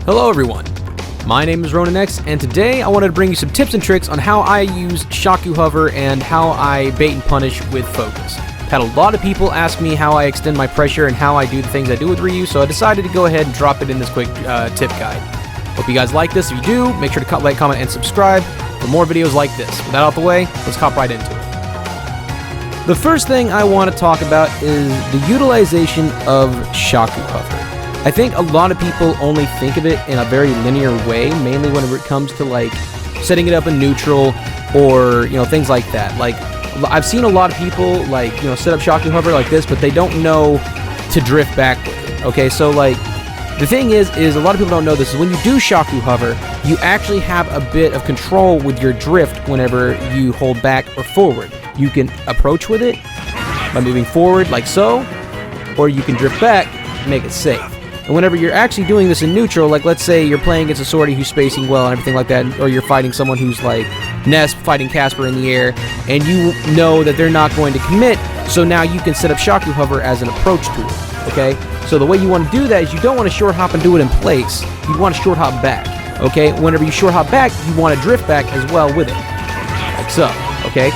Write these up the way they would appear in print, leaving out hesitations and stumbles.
Hello everyone, my name is RonanX, and today I wanted to bring you some tips and tricks on how I use Shaku Hover and how I bait and punish with Focus. Had a lot of people ask me how I extend my pressure and how I do the things I do with Ryu, so I decided to go ahead and drop it in this quick tip guide. Hope you guys like this. If you do, make sure to like, comment, and subscribe for more videos like this. With that out the way, let's hop right into it. The first thing I want to talk about is the utilization of Shaku Hover. I think a lot of people only think of it in a very linear way, mainly whenever it comes to like setting it up in neutral or things like that. Like I've seen a lot of people like set up Shaku Hover like this, but they don't know to drift back with it. Okay, so like the thing is a lot of people don't know this is when you do Shaku Hover, you actually have a bit of control with your drift whenever you hold back or forward. You can approach with it by moving forward like so, or you can drift back and make it safe. And whenever you're actually doing this in neutral, like let's say you're playing against a swordy who's spacing well and everything like that, or you're fighting someone who's like Ness fighting Casper in the air, and you know that they're not going to commit, so now you can set up Shaku Hover as an approach tool, okay? So the way you want to do that is you don't want to short hop and do it in place, you want to short hop back, okay? Whenever you short hop back, you want to drift back as well with it, like so, okay?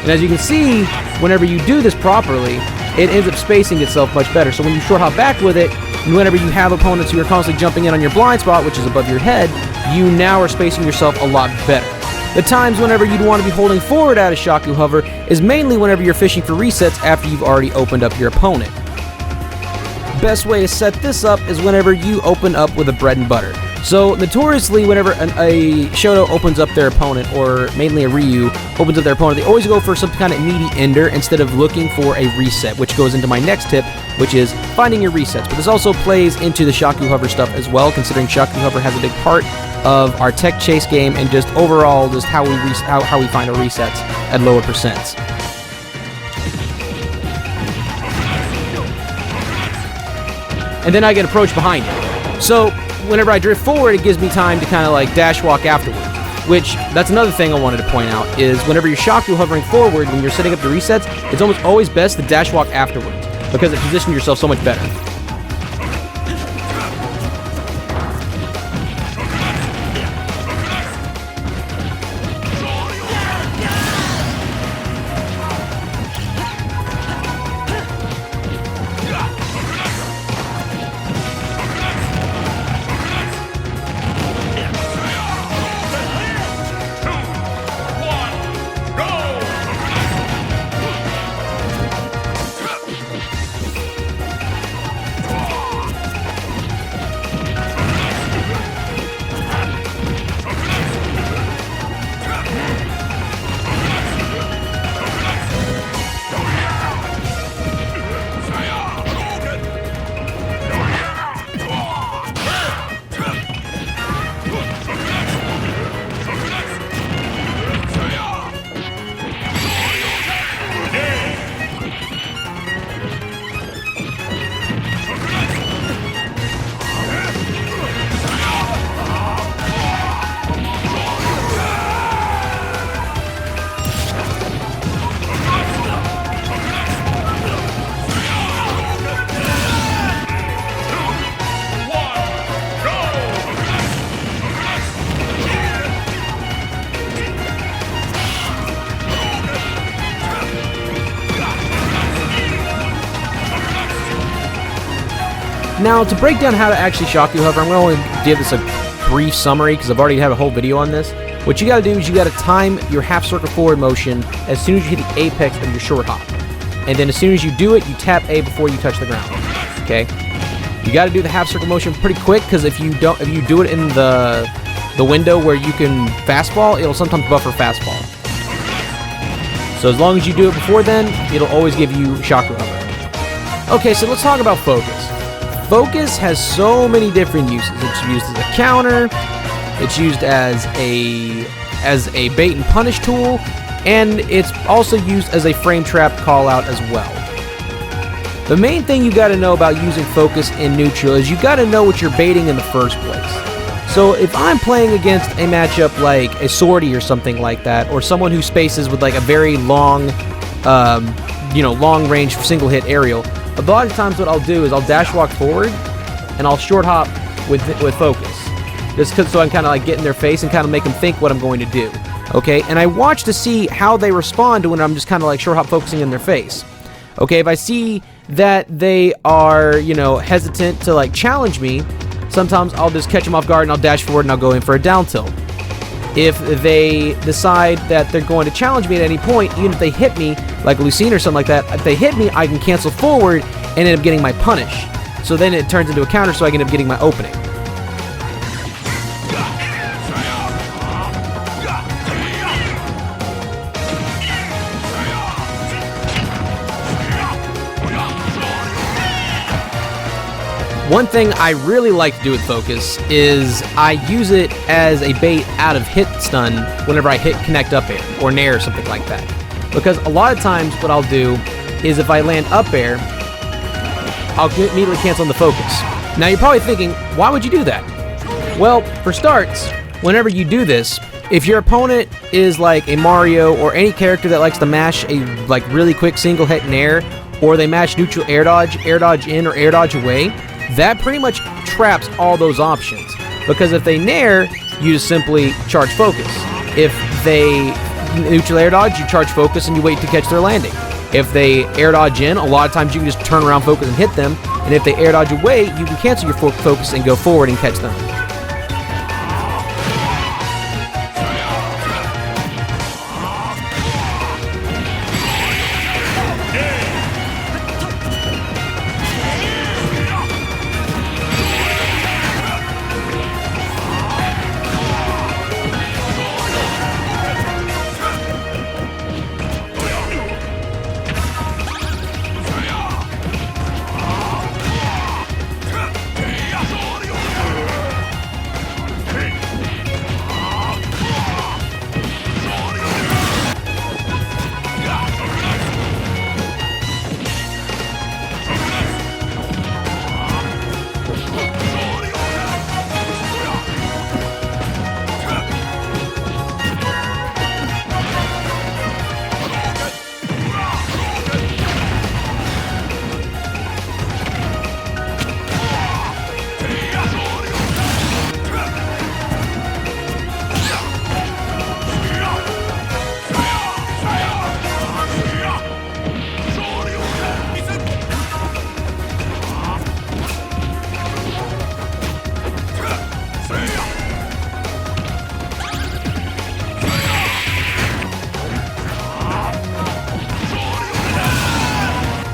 And as you can see, whenever you do this properly, it ends up spacing itself much better. So when you short hop back with it, and whenever you have opponents who are constantly jumping in on your blind spot, which is above your head, you now are spacing yourself a lot better. The times whenever you'd want to be holding forward out of Shaku Hover is mainly whenever you're fishing for resets after you've already opened up your opponent. Best way to set this up is whenever you open up with a bread and butter. So notoriously, whenever a Shoto opens up their opponent, or mainly a Ryu opens up their opponent, they always go for some kind of meaty ender instead of looking for a reset, which goes into my next tip, which is finding your resets. But this also plays into the Shaku Hover stuff as well, considering Shaku Hover has a big part of our tech chase game and just overall just how we find our resets at lower percents. And then I get approached behind it. So whenever I drift forward, it gives me time to kind of like dash walk afterward, which that's another thing I wanted to point out is whenever you're Shaku hovering forward, when you're setting up the resets, it's almost always best to dash walk afterwards because it positions yourself so much better. Now, to break down how to actually Shaku Hover, I'm going to only give this a brief summary because I've already had a whole video on this. What you got to do is you got to time your half circle forward motion as soon as you hit the apex of your short hop. And then as soon as you do it, you tap A before you touch the ground. Okay? You got to do the half circle motion pretty quick because if you do it in the window where you can fastball, it'll sometimes buffer fastball. So as long as you do it before then, it'll always give you Shaku Hover. Okay, so let's talk about Focus. Focus has so many different uses. It's used as a counter, it's used as a bait and punish tool, and it's also used as a frame trap call out as well. The main thing you got to know about using Focus in neutral is you got to know what you're baiting in the first place. So if I'm playing against a matchup like a Swordy or something like that, or someone who spaces with like a very long, long range single hit aerial, a lot of times what I'll do is I'll dash walk forward and I'll short hop with focus. Just so I can kind of like get in their face and kind of make them think what I'm going to do. Okay, and I watch to see how they respond to when I'm just kind of like short hop focusing in their face. Okay, if I see that they are, you know, hesitant to like challenge me, sometimes I'll just catch them off guard and I'll dash forward and I'll go in for a down tilt. If they decide that they're going to challenge me at any point, even if they hit me, like Lucina or something like that, if they hit me, I can cancel forward and end up getting my punish. So then it turns into a counter, so I can end up getting my opening. One thing I really like to do with focus is I use it as a bait out of hit stun whenever I hit connect up air or nair or something like that. Because a lot of times what I'll do is if I land up air, I'll immediately cancel on the focus. Now you're probably thinking, why would you do that? Well, for starts, whenever you do this, if your opponent is like a Mario or any character that likes to mash a like really quick single hit nair, or they mash neutral air dodge in or air dodge away, that pretty much traps all those options. Because if they nair, you just simply charge focus. If they neutral air dodge, you charge focus and you wait to catch their landing. If they air dodge in, a lot of times you can just turn around focus and hit them. And if they air dodge away, you can cancel your focus and go forward and catch them.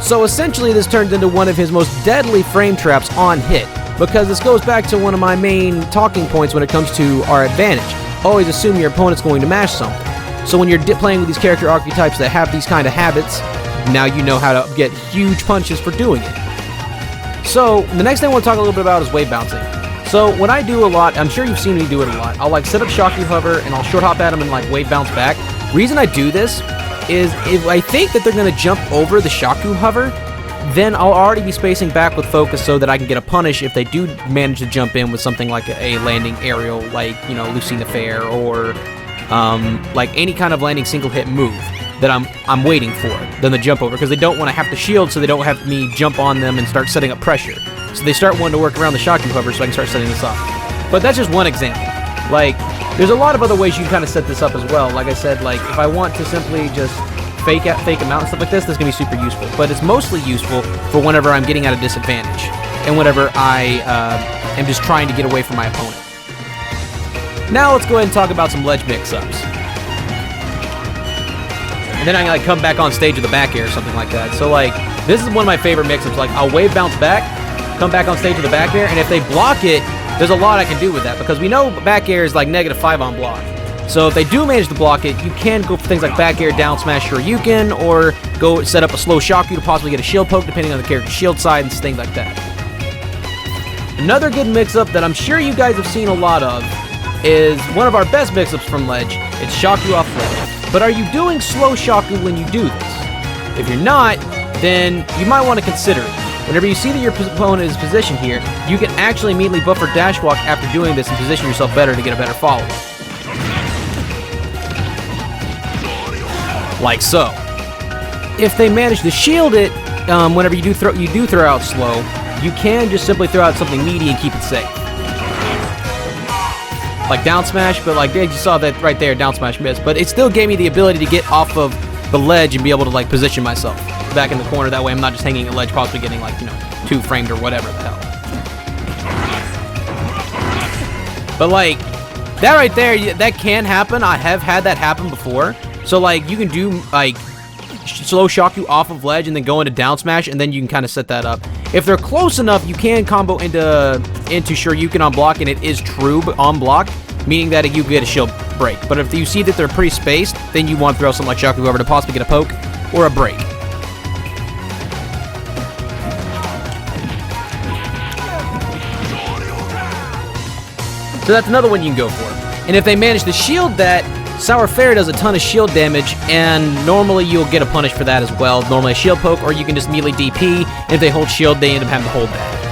So essentially this turns into one of his most deadly frame traps on hit, because this goes back to one of my main talking points when it comes to our advantage. Always assume your opponent's going to mash something. So when you're playing with these character archetypes that have these kind of habits, now you know how to get huge punches for doing it. So the next thing I want to talk a little bit about is wave bouncing. So what I do a lot, I'm sure you've seen me do it a lot, I'll like set up Shaku Hover and I'll short hop at them and like wave bounce back. Reason I do this is if I think that they're going to jump over the Shaku Hover, then I'll already be spacing back with focus so that I can get a punish if they do manage to jump in with something like a landing aerial, like, you know, Lucina Fair, or like any kind of landing single hit move that I'm waiting for, then the jump over, because they don't want to have to shield, so they don't have me jump on them and start setting up pressure. So they start wanting to work around the Shaku Hover so I can start setting this up. But that's just one example. Like, there's a lot of other ways you can kind of set this up as well. Like I said, like if I want to simply just fake them out and stuff like this is going to be super useful. But it's mostly useful for whenever I'm getting at a disadvantage and whenever I am just trying to get away from my opponent. Now let's go ahead and talk about some ledge mix-ups. And then I can like come back on stage with a back air or something like that. So like, this is one of my favorite mix-ups. Like, I'll wave bounce back, come back on stage with a back air, and if they block it, there's a lot I can do with that, because we know back air is like -5 on block. So if they do manage to block it, you can go for things like back air, down smash, Shoryuken, or go set up a slow Shaku to possibly get a shield poke, depending on the character's shield side and things like that. Another good mix-up that I'm sure you guys have seen a lot of is one of our best mix-ups from ledge. It's Shaku off ledge. But are you doing slow Shaku when you do this? If you're not, then you might want to consider it. Whenever you see that your opponent is positioned here, you can actually immediately buffer dash walk after doing this and position yourself better to get a better follow-up. Like so. If they manage to shield it, whenever you do throw out slow, you can just simply throw out something meaty and keep it safe. Like down smash, but like you saw that right there, down smash miss. But it still gave me the ability to get off of the ledge and be able to like position myself back in the corner. That way I'm not just hanging a ledge, possibly getting like, you know, 2 framed or whatever the hell. But like, that right there, that can happen. I have had that happen before. So like, you can do like slow shock you off of ledge and then go into down smash, and then you can kind of set that up. If they're close enough, you can combo into Shoryuken on block, and it is true on block, meaning that you get a shield break. But if you see that they're pretty spaced, then you want to throw something like Shaku over to possibly get a poke or a break. So that's another one you can go for. And if they manage to shield that, Sour Fairy does a ton of shield damage, and normally you'll get a punish for that as well. Normally a shield poke, or you can just immediately DP, and if they hold shield, they end up having to hold that.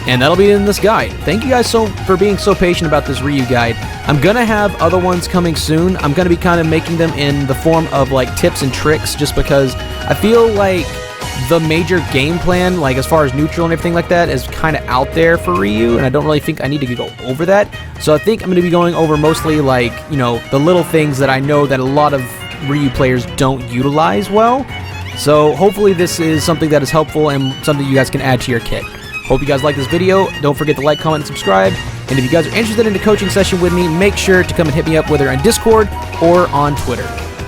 And that'll be in this guide. Thank you guys for being so patient about this Ryu guide. I'm gonna have other ones coming soon. I'm gonna be kind of making them in the form of like tips and tricks, just because I feel like the major game plan, like as far as neutral and everything like that, is kind of out there for Ryu, and I don't really think I need to go over that. So I think I'm going to be going over mostly like, you know, the little things that I know that a lot of Ryu players don't utilize well. So hopefully this is something that is helpful and something you guys can add to your kit. Hope you guys like this video. Don't forget to like, comment, and subscribe. And if you guys are interested in a coaching session with me, make sure to come and hit me up, whether on Discord or on Twitter.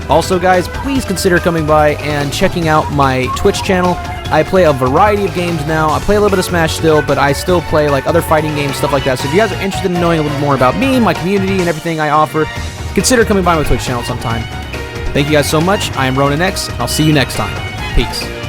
Also, guys, please consider coming by and checking out my Twitch channel. I play a variety of games now. I play a little bit of Smash still, but I still play like other fighting games, stuff like that. So if you guys are interested in knowing a little more about me, my community, and everything I offer, consider coming by my Twitch channel sometime. Thank you guys so much. I am Ronin X. I'll see you next time. Peace.